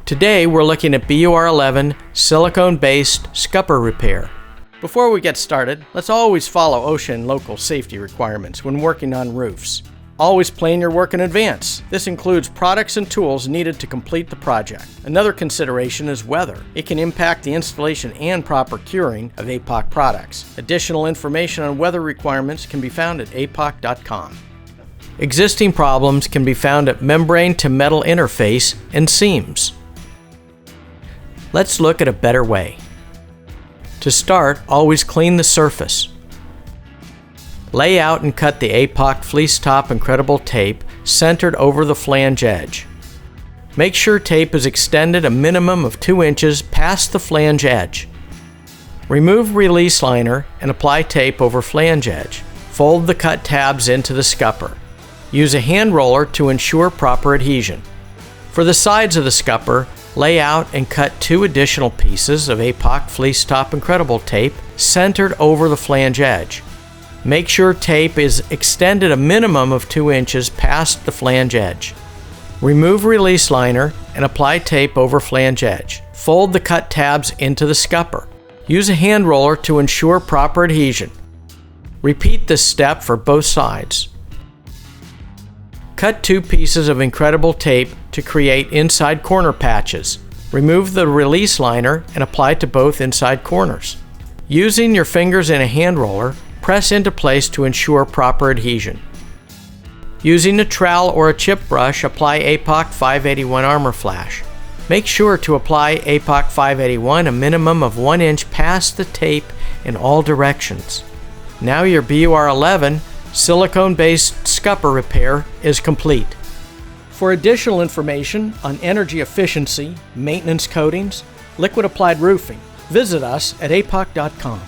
Today we're looking at BUR 11 silicone-based scupper repair. Before we get started, let's always follow OSHA and local safety requirements when working on roofs. Always plan your work in advance. This includes products and tools needed to complete the project. Another consideration is weather. It can impact the installation and proper curing of APOC products. Additional information on weather requirements can be found at apoc.com. Existing problems can be found at membrane to metal interface and seams. Let's look at a better way. To start, always clean the surface. Lay out and cut the APOC fleece top incredible tape centered over the flange edge. Make sure tape is extended a minimum of 2 inches past the flange edge. Remove release liner and apply tape over flange edge. Fold the cut tabs into the scupper. Use a hand roller to ensure proper adhesion. For the sides of the scupper, lay out and cut 2 additional pieces of APOC fleece top incredible tape centered over the flange edge. Make sure tape is extended a minimum of 2 inches past the flange edge. Remove release liner and apply tape over flange edge. Fold the cut tabs into the scupper. Use a hand roller to ensure proper adhesion. Repeat this step for both sides. Cut 2 pieces of incredible tape to create inside corner patches. Remove the release liner and apply to both inside corners. Using your fingers in a hand roller, press into place to ensure proper adhesion. Using a trowel or a chip brush, apply APOC 581 Armor Flash. Make sure to apply APOC 581 a minimum of 1 inch past the tape in all directions. Now your BUR 11 silicone-based scupper repair is complete. For additional information on energy efficiency, maintenance coatings, liquid applied roofing, visit us at apoc.com.